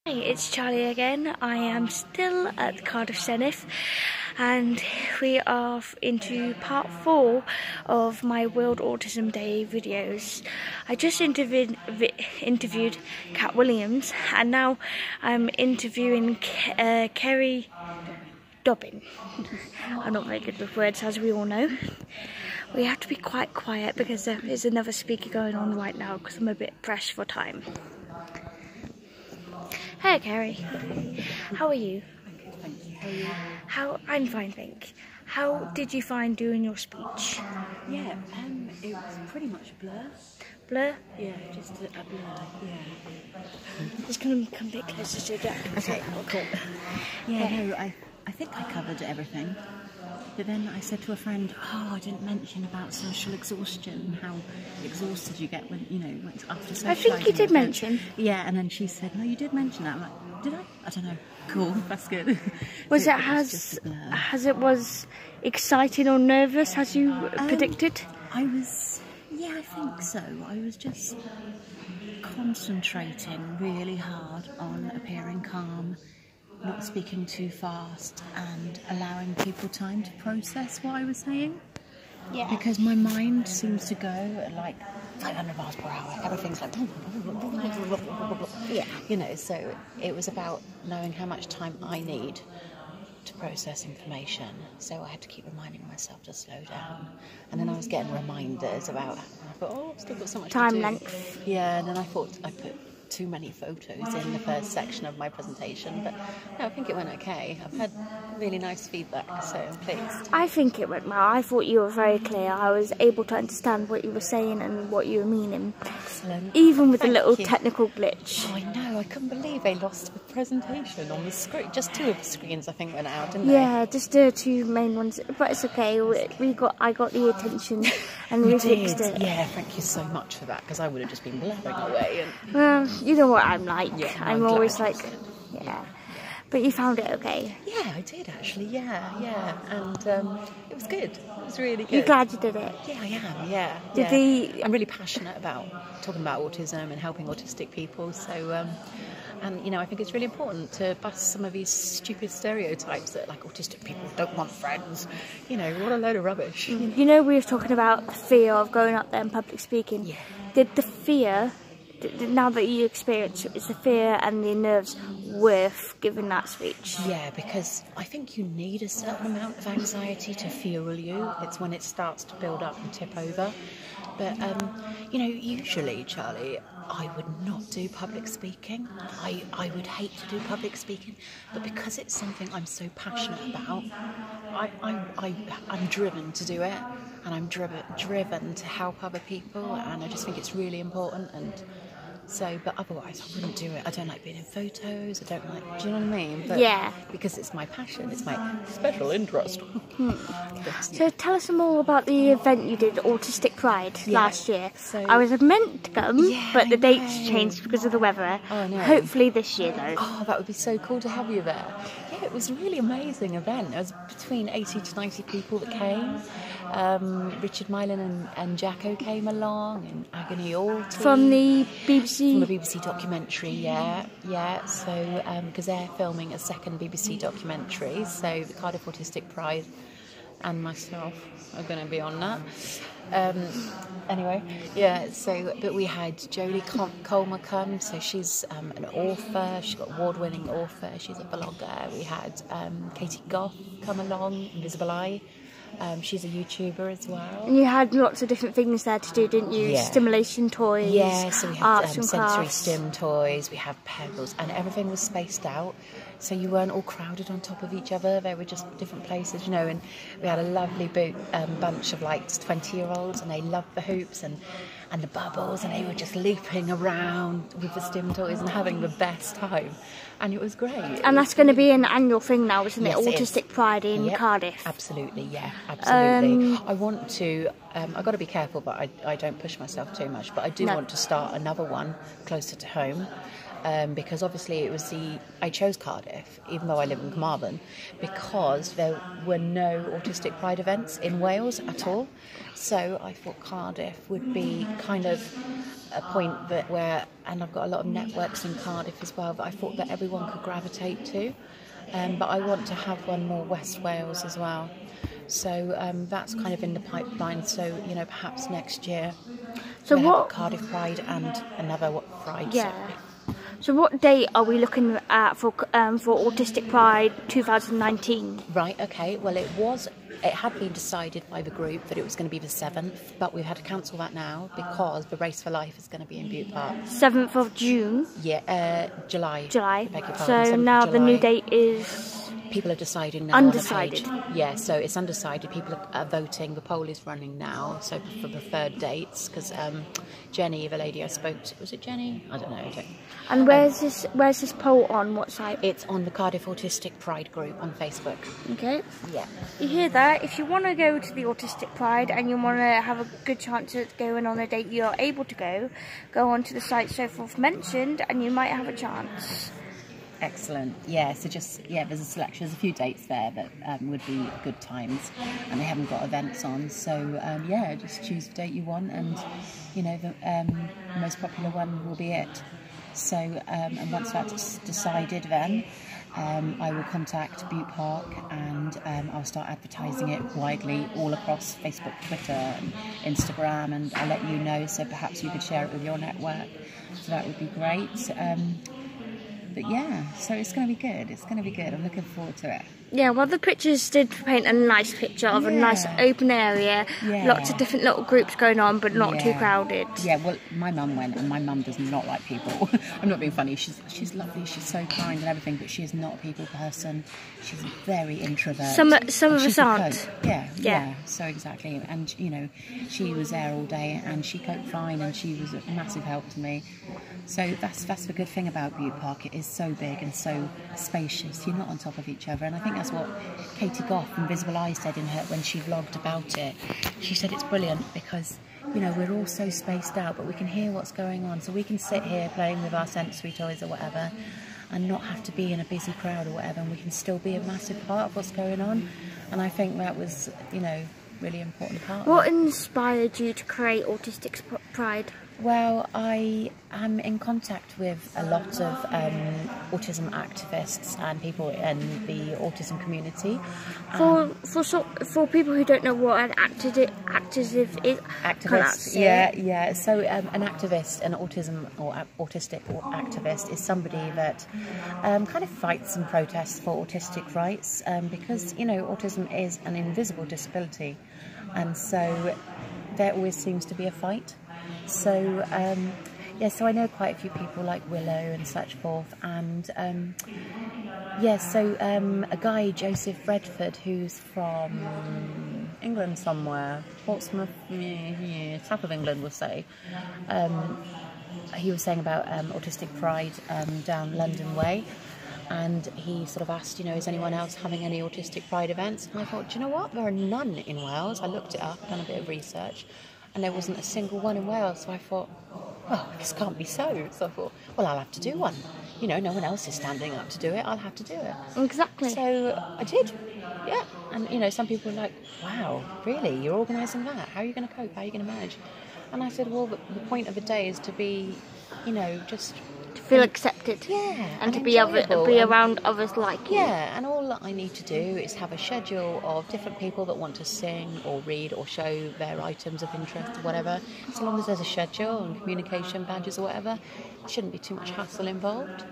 Hey, it's Charlie again. I am still at Cardiff Zenith and we are into part 4 of my World Autism Day videos. I just interviewed Cat Williams and now I'm interviewing Ceri dobbing. I'm not very good with words, as we all know. We have to be quite quiet because there is another speaker going on right now because I'm a bit pressed for time. Hey Ceri, how are you? I'm good, thank you. How are you? I'm fine, thank you. How did you find doing your speech? Yeah, it was pretty much a blur. Blur? Yeah, just a blur, yeah. Just gonna come a bit closer to that. Okay, cool. Yeah, no, I think I covered everything. But then I said to a friend, I didn't mention about social exhaustion, how exhausted you get when, after socialising. I think you did mention. Yeah, and then she said, no, you did mention that. I'm like, did I? I don't know. Cool, that's good. Was it as it was exciting or nervous as you predicted? Yeah, I think so. I was just concentrating really hard on appearing calm, not speaking too fast and allowing people time to process what I was saying. Yeah. Because my mind seems to go at like 500 miles per hour. Everything's like... Yeah. So it was about knowing how much time I need to process information. So I had to keep reminding myself to slow down. And then I was getting reminders about... I thought, I've still got so much time to do. length. Yeah, and then I thought I put too many photos in the first section of my presentation, but no, I think it went okay. I've had really nice feedback, so I'm pleased. I think it went well. I thought you were very clear. I was able to understand what you were saying and what you were meaning. Excellent. Even with a little technical glitch. Oh, I know, I couldn't believe they lost the presentation on the screen. Just 2 of the screens, I think, went out, didn't they? Yeah, just the 2 main ones, but it's okay. I got the attention and we fixed it. Yeah, thank you so much for that, because I would have just been blabbering away. Well, you know what I'm like. Yeah, I'm always like, yeah. But you found it okay? Yeah, I did actually, yeah. And it was good. It was really good. You're glad you did it? Yeah, I am, yeah. I'm really passionate about talking about autism and helping autistic people, so... And, I think it's really important to bust some of these stupid stereotypes that, like, autistic people don't want friends. What a load of rubbish. We were talking about the fear of going up there and public speaking. Yeah. Did the fear, now that you experience it, is the fear and the nerves worth giving that speech? Yeah, because I think you need a certain amount of anxiety to fuel you. It's when it starts to build up and tip over. But, usually, Charlie, I would not do public speaking. I would hate to do public speaking, but because it's something I'm so passionate about, I'm driven to do it, and I'm driven to help other people, and I just think it's really important. And so, but otherwise I wouldn't do it. I don't like being in photos. I don't like, do you know what I mean? But yeah. Because it's my passion. It's my special interest. So tell us more about the event you did, Autistic Pride, last year. So, I was meant to come, but the dates changed because of the weather. Oh, no. Hopefully this year though. Oh, that would be so cool to have you there. Yeah, it was a really amazing event. There was between 80 to 90 people that came. Richard Mylan and Jacko came along, and Agony Alty. From the BBC? From the BBC documentary, yeah. So, because they're filming a second BBC documentary, so the Cardiff Autistic Pride and myself are going to be on that. Anyway, yeah, so, but we had Jolie Colmer come, so she's an author, she's got award-winning author, she's a blogger. We had Katie Goff come along, Invisible Eye. She's a YouTuber as well. And you had lots of different things there to do, didn't you? Yeah. Stimulation toys, yeah, so we had sensory crafts. stim toys, we have pebbles, and everything was spaced out, so you weren't all crowded on top of each other. They were just different places, and we had a lovely bunch of like 20-year-olds, and they loved the hoops and the bubbles, and they were just leaping around with the stim toys and having the best time. And it was great. And that's going to be an annual thing now, isn't it? Yes, Autistic Pride in Cardiff. Absolutely, yeah, absolutely. I want to, I've got to be careful, but I don't push myself too much, but I do want to start another one closer to home. because obviously I chose Cardiff, even though I live in Carmarthen, because there were no autistic pride events in Wales at all. So I thought Cardiff would be kind of a point and I've got a lot of networks in Cardiff as well, that I thought that everyone could gravitate to. But I want to have one more West Wales as well. So that's kind of in the pipeline. So, perhaps next year we'll have a Cardiff Pride and another Pride. Yeah. So what date are we looking at for Autistic Pride 2019? Right, okay. Well, it had been decided by the group that it was going to be the 7th, but we've had to cancel that now because the Race for Life is going to be in Butte Park. 7th of June? Yeah, July. July. So now the new date is... People are deciding now. Undecided. On a page. Yeah, so it's undecided. People are voting. The poll is running now. So for the third dates, because Jenny, the lady I spoke to, was it Jenny? I don't know. And where's this poll on? What site? It's on the Cardiff Autistic Pride group on Facebook. Okay. Yeah. You hear that? If you want to go to the Autistic Pride and you want to have a good chance of going on a date you are able to go on to the site so forth mentioned, and you might have a chance. Excellent. Yeah, so there's a selection. There's a few dates there that would be good times, and they haven't got events on. So just choose the date you want, and the most popular one will be it. So and once that's decided, then I will contact Butte Park, and I'll start advertising it widely all across Facebook, Twitter, and Instagram, and I'll let you know. So perhaps you could share it with your network. So that would be great. But yeah, so it's going to be good. It's going to be good. I'm looking forward to it. Yeah, well, the pictures did paint a nice picture of a nice open area. Yeah. Lots of different little groups going on, but not too crowded. Yeah, well, my mum went, and my mum does not like people. I'm not being funny. She's lovely. She's so kind and everything, but she is not a people person. She's very introvert. Some of us aren't. Yeah. So exactly. And, she was there all day, and she coped fine, and she was a massive help to me. So that's the good thing about Butte Park. It is so big and so spacious. You're not on top of each other, and I think that's what Katie Goff from Visible Eye said when she vlogged about it. She said it's brilliant because we're all so spaced out, but we can hear what's going on, so we can sit here playing with our sensory toys or whatever and not have to be in a busy crowd or whatever, and we can still be a massive part of what's going on. And I think that was really important part. What inspired you to create Autistic Pride? Well, I am in contact with a lot of autism activists and people in the autism community. For people who don't know what an activist is, yeah. So an activist, an autism or autistic activist, is somebody that kind of fights and protests for autistic rights, because autism is an invisible disability, and so there always seems to be a fight. So so I know quite a few people like Willow and such forth, and a guy, Joseph Redford, who's from England somewhere, Portsmouth, south of England, we'll say. He was saying about Autistic Pride down London Way, and he sort of asked, is anyone else having any Autistic Pride events? And I thought, do you know what? There are none in Wales. I looked it up, done a bit of research, and there wasn't a single one in Wales. So I thought, well, this can't be so. So I thought, well, I'll have to do one. No one else is standing up to do it. I'll have to do it. Exactly. So I did, yeah. And, some people were like, wow, really? You're organising that? How are you going to cope? How are you going to manage? And I said, well, the point of the day is to be, just... to feel accepted. Yeah. And to be around others like you. Yeah, and all I need to do is have a schedule of different people that want to sing or read or show their items of interest or whatever. So long as there's a schedule and communication badges or whatever, there shouldn't be too much hassle involved.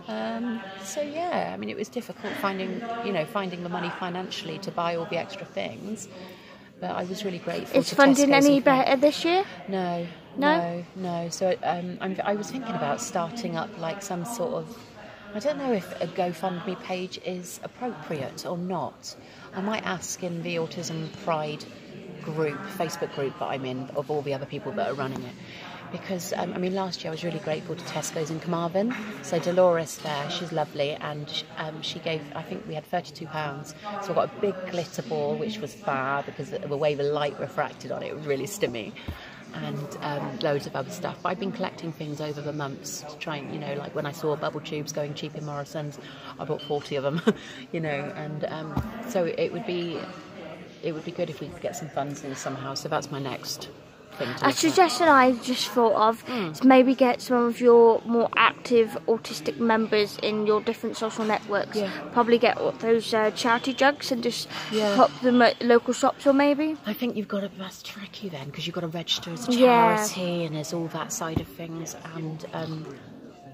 It was difficult finding the money financially to buy all the extra things. But I was really grateful. Is funding any better this year? No. So I was thinking about starting up like some sort of, I don't know if a GoFundMe page is appropriate or not. I might ask in the Autism Pride group, Facebook group that I'm in, of all the other people that are running it. Because, last year I was really grateful to Tesco's in Carmarthen. So Dolores there, she's lovely, and she gave, I think we had £32. So I got a big glitter ball, which was fab, because the way the light refracted on it was really stimmy. and loads of other stuff. But I've been collecting things over the months to try and, like when I saw bubble tubes going cheap in Morrison's, I bought 40 of them, and so it would be good if we could get some funds in somehow. So that's my next thing to A suggestion I just thought of is maybe get some of your more active autistic members in your different social networks. Yeah. Probably get those charity jugs and just pop them at local shops, or maybe. I think that's tricky then, because you've got to register as a charity and there's all that side of things, and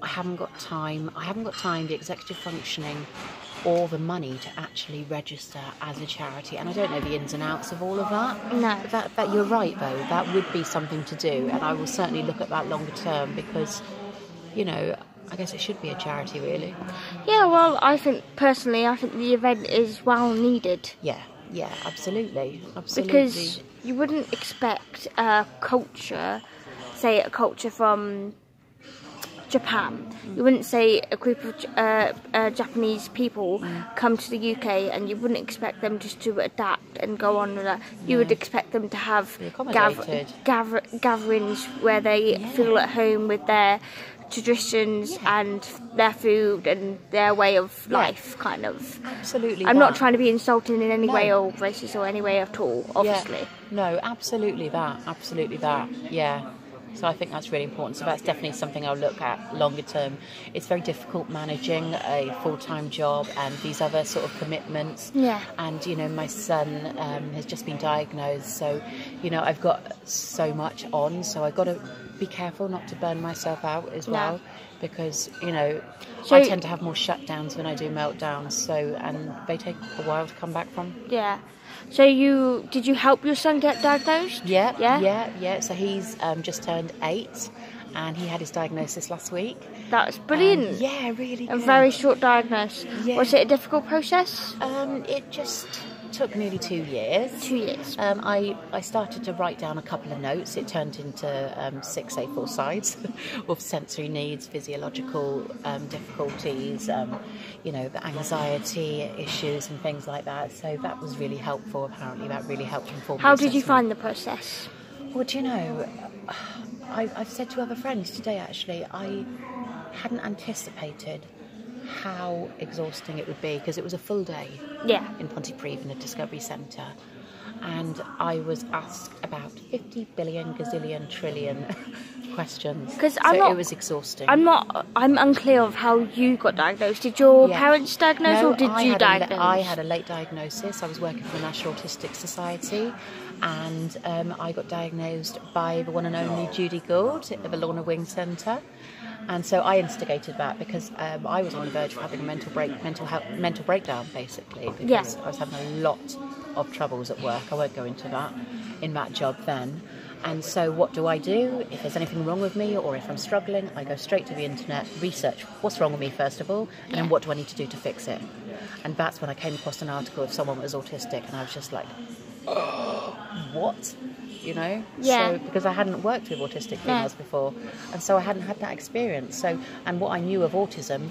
I haven't got time. The executive functioning or the money to actually register as a charity, and I don't know the ins and outs of all of that. No. That you're right though, that would be something to do, and I will certainly look at that longer term, because I guess it should be a charity really. Yeah, well, I think the event is well needed. Yeah, absolutely. Because you wouldn't expect a culture from Japan. You wouldn't say a group of Japanese people come to the UK, and you wouldn't expect them just to adapt and go on with that. You would expect them to have gatherings where they feel at home with their traditions and their food and their way of life, kind of. Absolutely. I'm not trying to be insulting in any way or racist or any way at all, obviously. Yeah. No, absolutely that. Yeah. So I think that's really important. So that's definitely something I'll look at longer term. It's very difficult managing a full-time job and these other sort of commitments. Yeah. And, my son has just been diagnosed. So, I've got so much on. So I've got to be careful not to burn myself out as well. Because, I tend to have more shutdowns when I do meltdowns. So, and they take a while to come back from. Yeah. So did you help your son get diagnosed? Yeah. So he's just turned 8, and he had his diagnosis last week. That's brilliant. Yeah, really good. A very short diagnosis. Yeah. Was it a difficult process? It just took nearly 2 years. 2 years. I started to write down a couple of notes. It turned into 6 A4 sides of sensory needs, physiological difficulties, the anxiety issues and things like that. So that was really helpful. Apparently, that really helped inform. How did you find the process? Well, I've said to other friends today, actually, I hadn't anticipated how exhausting it would be, because it was a full day in Pontypridd in the Discovery Centre, and I was asked about 50 billion gazillion trillion questions. It was exhausting. I'm unclear of how you got diagnosed. Did your parents diagnose, or did you diagnose? I had a late diagnosis. I was working for the National Autistic Society, and I got diagnosed by the one and only Judy Gould at the Lorna Wing Centre. And so I instigated that because I was on the verge of having a mental breakdown, basically, because I was having a lot of troubles at work. I won't go into that in that job then. And so what do? If there's anything wrong with me, or if I'm struggling, I go straight to the internet, research what's wrong with me first of all, and then what do I need to do to fix it. And that's when I came across an article of someone that was autistic, and I was just like, what? So, because I hadn't worked with autistic females before, and so I hadn't had that experience. So, and what I knew of autism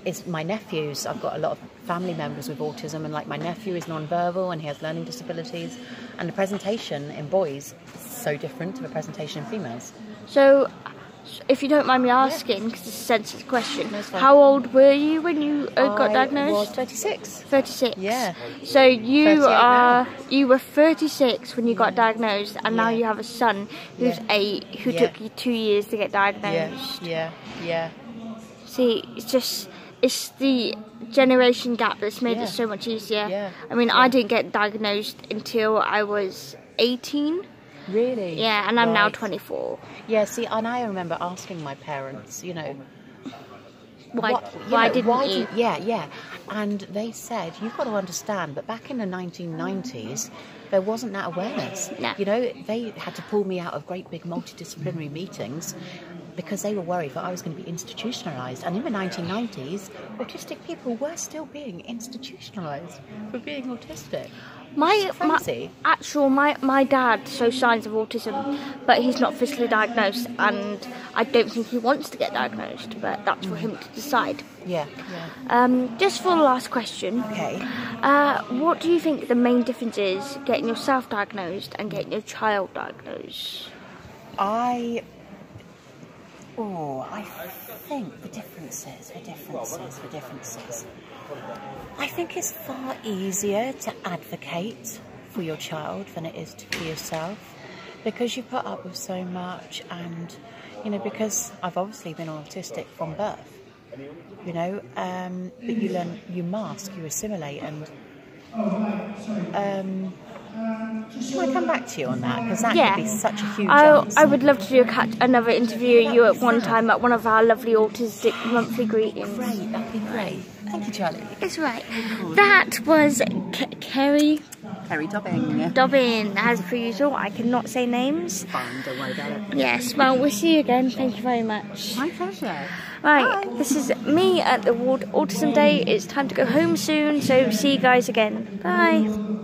is my nephews. I've got a lot of family members with autism, and like my nephew is non-verbal and he has learning disabilities, and the presentation in boys is so different to the presentation in females. So, if you don't mind me asking, because it's a sensitive question, how old were you when you got diagnosed? I was 36. 36. Yeah. So you were 36 when you got diagnosed, and now you have a son who's 8, who took you 2 years to get diagnosed. Yeah. See, it's the generation gap that's made it so much easier. Yeah. I mean, I didn't get diagnosed until I was 18. Really? Yeah, and I'm now 24. Yeah, see, and I remember asking my parents, why didn't you? Yeah. And they said, you've got to understand, but back in the 1990s, there wasn't that awareness. No. They had to pull me out of great big multidisciplinary meetings because they were worried that I was going to be institutionalised. And in the 1990s, autistic people were still being institutionalised for being autistic. My dad shows signs of autism, but he's not physically diagnosed, and I don't think he wants to get diagnosed, but that's for him to decide. Yeah. Just for the last question. Okay. What do you think the main difference is getting yourself diagnosed and getting your child diagnosed? I think the differences. I think it's far easier to advocate for your child than it is for yourself, because you put up with so much, and you know, because I've obviously been autistic from birth, you know, but you learn, you mask, you assimilate, and can I come back to you on that? Because that could be such a huge answer. I would love to do another interview with you at one time at one of our lovely autistic monthly greetings. Great, that'd be great. Thank you, Charlie. It's right. That was Ceri Dobbing. As per usual, I cannot say names. Fine, don't worry about it. Yes, well, we'll see you again. Thank you very much. My pleasure. Right, Bye. this is me at the World Autism Day. It's time to go home soon, so see you guys again. Bye.